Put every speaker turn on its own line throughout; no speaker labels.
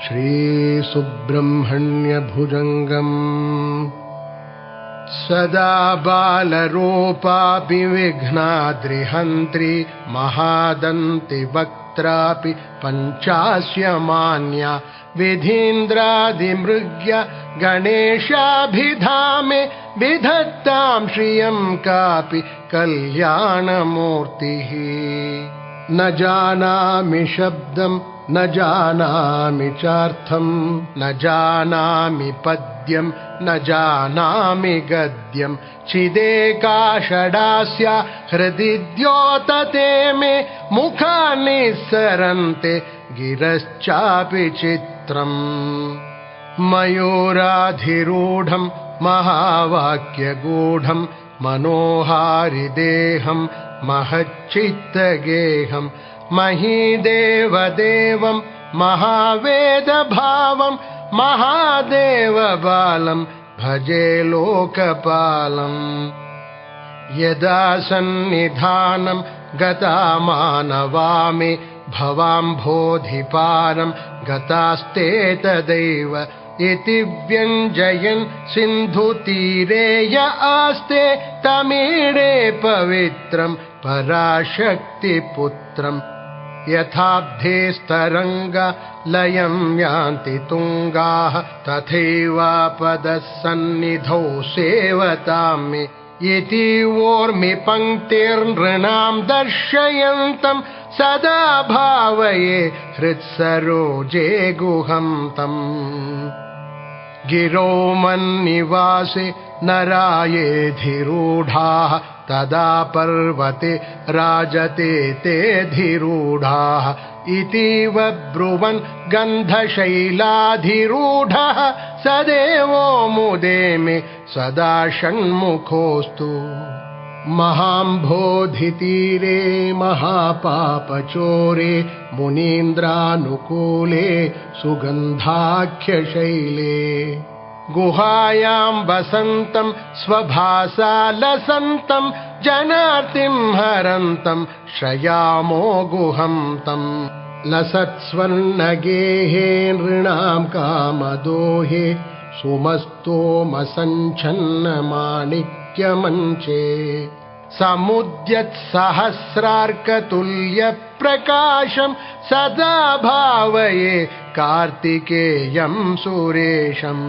श्रीसुब्रह्मण्यभुजङ्गम् सदा बालरूपापि विघ्नाद्रिहन्त्री महादन्तिवक्त्रापि पञ्चास्यमान्या विधीन्द्रादिमृग्य गणेशाभिधामे विधत्तां श्रियं कापि कल्याणमूर्तिः। न जानामि शब्दं न जानामि चार्थं न जानामि पद्यं न जानामि गद्यं चिदेका षडास्या हृदि द्योतते मे मुखानि सरन्ते गिरश्चापि चित्रम्। मयूराधिरूढं महावाक्यगूढं मनोहारिदेहं महच्चित्तगेहं महीदेवदेवं महावेदभावं महादेवबालं भजे लोकपालम्। यदा सन्निधानं गता मानवामि भवाम्भोधिपारं गतास्ते तदैव इति व्यञ्जयन् सिन्धुतीरे य आस्ते तमीडे पवित्रं पराशक्तिपुत्रम्। यथाब्धेस्तरङ्गा लयं यान्ति तुङ्गाः तथैवापदः सन्निधौ सेवतां मे इति वोर्मि पङ्क्तिर्नृणां दर्शयन्तं सदा भावये हृत्सरोजे गुहं तम्। गिरो मन्निवासे नरायेऽधिरूढाः तदा पर्वते राजते तेऽधिरूढाः इतीव ब्रुवन् गन्धशैलाधिरूढः स देवो मुदे मे सदा षण्मुखोऽस्तु। महाम्भोधितीरे महापापचोरे मुनीन्द्रानुकूले सुगन्धाख्यशैले गुहायां वसन्तं स्वभासा लसन्तं जनार्तिं हरन्तं श्रयामो गुहं तम्। लसत्स्वर्णगेहे नृणां कामदोहे सुमस्तोमसञ्छन्नमाणिक्यमञ्चे समुद्यत्सहस्रार्कतुल्यप्रकाशं सदा भावये कार्तिकेयं सुरेशम्।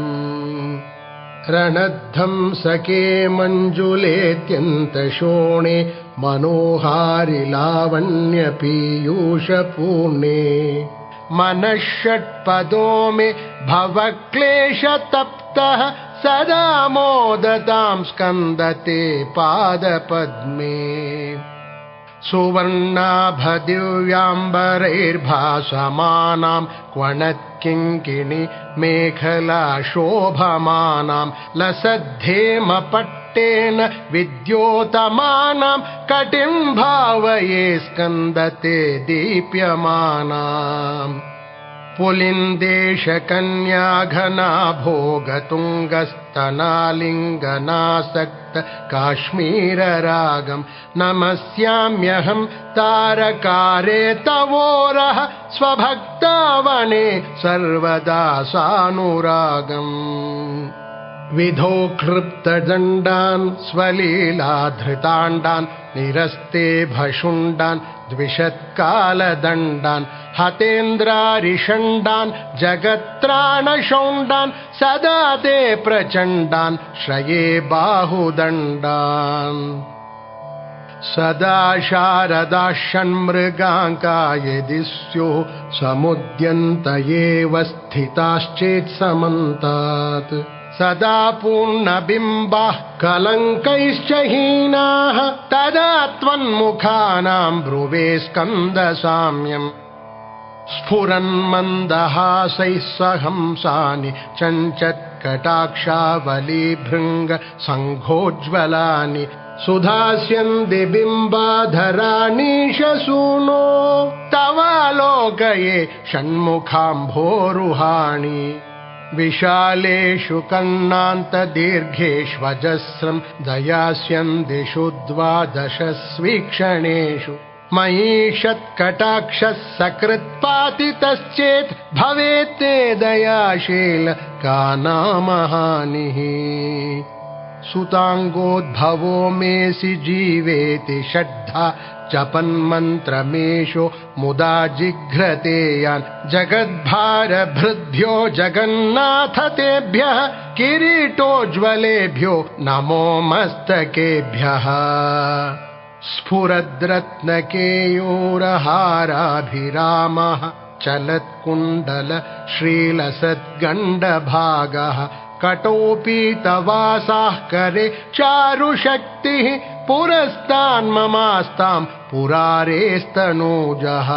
रणध्वंसके मञ्जुलेऽत्यन्तशोणे मनोहारि लावण्यपीयूषपूर्णे मनःषट्पदो मे भवक्लेशतप्तः सदा मोदतां स्कन्दते पादपद्मे। सुवर्णाभदिव्याम्बरैर्भासमानां क्वणत्किङ्किणी मेखला शोभमानां लसद्धेमपट्टेन विद्योतमानां कटिं भावये स्कन्दते दीप्यमानाम्। पुलिन्देशकन्याघना भोगतुङ्गस्तनालिङ्गनासक्त काश्मीररागं नमस्याम्यहं तारकारे तवोरः स्वभक्तावने सर्वदा सानुरागम्। विधोक्षृप्तदण्डान् स्वलीलाधृताण्डान् निरस्ते भशुण्डान् द्विषत्कालदण्डान् हतेन्द्रारिषण्डान् जगत्त्राणशौण्डान् सदा ते प्रचण्डान् श्रये बाहुदण्डान्। सदा शारदा षण्मृगाङ्का यदि स्युः समुद्यन्त एव स्थिताश्चेत्समन्तात् सदा पूर्णबिम्बाः कलङ्कैश्च हीनाः तदा त्वन्मुखानां भ्रुवे स्कन्दसाम्यम्। स्फुरन्मन्दहासैः सहंसानि चञ्चत्कटाक्षावलीभृङ्ग सङ्घोज्ज्वलानि सुधास्यन्ति बिम्बाधराणीशसूनो तवालोकये षण्मुखाम्भोरुहाणि। विशालेषु कर्णान्तदीर्घेष्वजस्रं दयास्यन्दिषु द्वादशस्वीक्षणेषु महीषत्कटाक्षः सकृत्पातितश्चेत् भवेत्ते दयाशील का नामहानिः सुतांगोद्भवो मेसि जीवेति षड्धा जपन्मन्त्रमेषो मुदा जिघ्रते यान् जगद्भारभृद्भ्यो जगन्नाथ तेभ्यः किरीटोज्ज्वलेभ्यो नमो मस्तकेभ्यः स्फुरद्रत्नकेयूरहाराभिरामः चलत्कुण्डल श्रीलसद्गण्डभागः कटोपीतवासाः करे चारुशक्तिः पुरस्तान्ममास्तां पुरारेस्तनूजः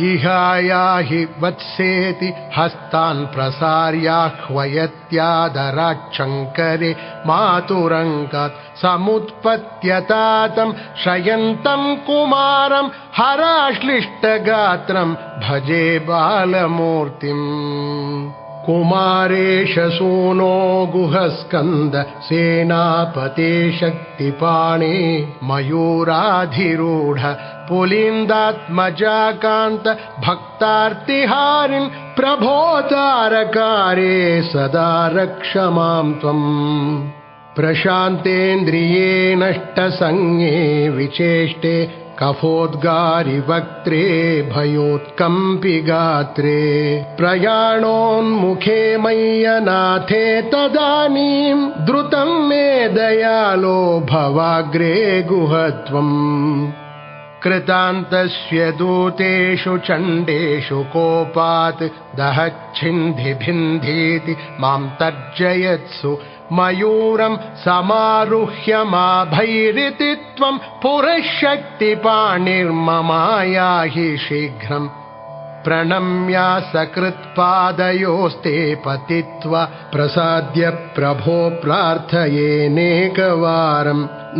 इहायाहि वत्सेति हस्तान् प्रसार्याह्वयत्यादराच्छङ्करे मातुरङ्गात् समुत्पत्यतातं शयन्तं कुमारं हराश्लिष्टगात्रं भजे बालमूर्तिम् कुमारेश सूनो गुहस्कन्द सेनापते शक्तिपाणे मयूराधिरूढ पुलिन्दात्मजाकान्त भक्तार्तिहारिन् प्रभोतारकारे सदा रक्ष मां त्वम् प्रशान्तेन्द्रिये नष्टसंज्ञे विचेष्टे कफोद्गारि वक्त्रे भयोत्कम्पि गात्रे प्रयाणोन्मुखे मय्यनाथे तदानीं द्रुतं मे दयालो भवाग्रे गुहत्वम् कृतान्तस्य दूतेषु चण्डेषु कोपात् दहच्छिन्धिभिन्धीति मां तर्जयत्सु मयूरं समारुह्य माभैरिति त्वं पुरशक्तिपाणिर्ममायाहि शीघ्रम् प्रणम्या सकृत्पादयोस्ते पतित्वा प्रसाद्य प्रभो प्रार्थयेनेकवारम्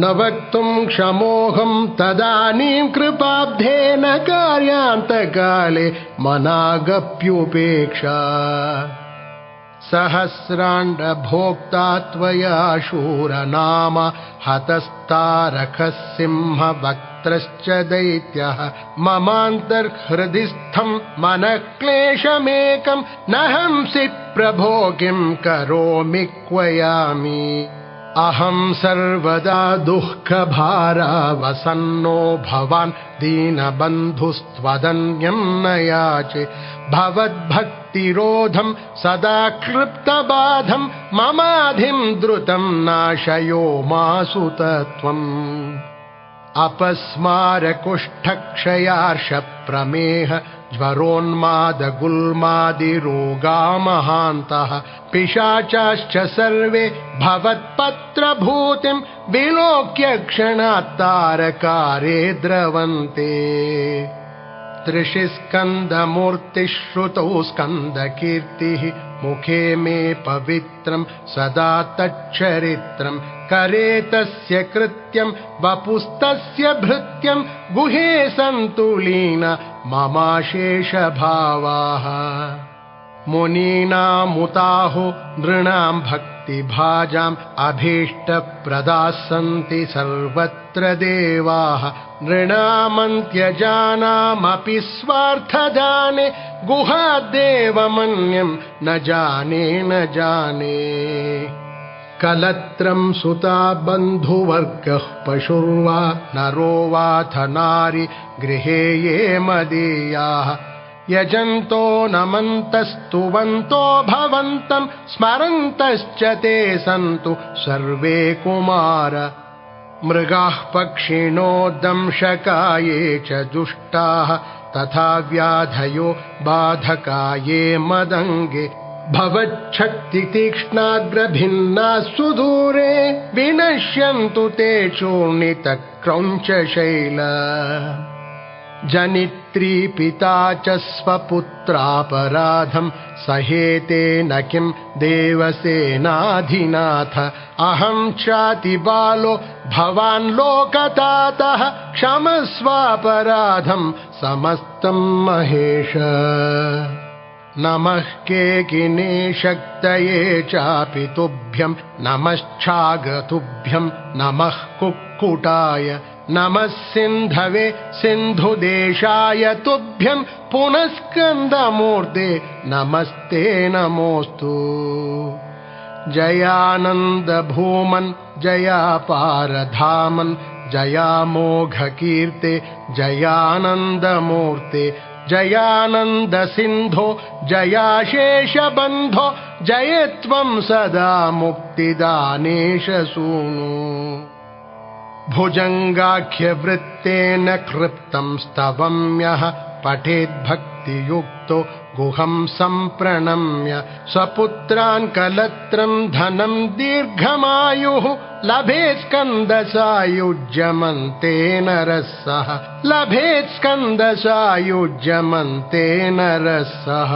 न वक्तुं क्षमोऽहं तदानीं कृपाब्धेन कार्यान्तकाले मनागप्युपेक्षा सहस्राण्डभोक्ता त्वया शूरनाम हतस्तारकः सिंहवक्त्रश्च दैत्यः ममान्तर्हृदिस्थं मनःक्लेशमेकं न हंसि प्रभो किं करोमि क्वयामि अहं सर्वदा दुःखभारावसन्नो भवान् दीनबन्धुस्त्वदन्यं न याचे भवद्भक्तिरोधं सदा क्लृप्तबाधं ममाधिं द्रुतं नाशयो मासु तत्त्वम् अपस्मारकुष्ठक्षयार्षप्रमेह ज्वरोन्मादगुल्मादिरोगा महान्तः पिशाचाश्च सर्वे भवत्पत्रभूतिं विलोक्य क्षणात् तारकारे द्रवन्ते त्रिशिस्कन्दमूर्तिश्रुतौ स्कन्दकीर्तिः मुखे मे पवित्रं सदा तच्चरित्रं करे तस्य कृत्यं वपुस्तस्य भृत्यं गुहे सन्तुलीन ममाशेषभावाः मुनीनामुताहो नृणां भक्तिभाजाम् अभीष्टप्रदाः सन्ति सर्वत्र देवाः नृणामन्त्यजानामपि स्वार्थदाने गुहाद्देवमन्यं न जाने न जाने कलत्रं सुता बन्धुवर्गः पशुर्वा नरो वाथ नारी गृहे ये मदीयाः यजन्तो नमन्तस्तुवन्तो भवन्तं स्मरन्तश्च ते सन्तु सर्वे कुमार मृगाः पक्षिणो दंशकाये च दुष्टाः तथा व्याधयो बाधकाये मदङ्गे भवच्छक्तितीक्ष्णाग्रभिन्नाः सुदूरे विनश्यन्तु ते चूर्णितक्रौञ्चशैल जनित्री पिता च स्वपुत्रापराधं सहेते न किं देवसेनाधिनाथ अहं चातिबालो भवान् लोकतातः क्षमस्वापराधं समस्तं महेश नमः केकिने शक्तये चापि तुभ्यं नमश्चागतुभ्यं नमः कुक्कुटाय नमः सिन्धवे सिन्धुदेशाय तुभ्यं पुनः स्कन्दमूर्ते नमस्ते नमोऽस्तु। जयानन्द भूमन् जयापारधामन् जयामोघकीर्ते जयानन्दमूर्ते जयानन्द सिन्धो जयाशेषबन्धो जय त्वं सदा मुक्तिदानेश सूनु। भुजङ्गाख्यवृत्तेन कृप्तं स्तवम्यः पठेद्भक्तियुक्तो गुहं सम्प्रणम्य स्वपुत्रान् कलत्रं धनं दीर्घमायुः लभेत् स्कन्दसायुज्यमन्ते नरः सः लभेत् स्कन्दसायुज्यमन्ते नरः सः।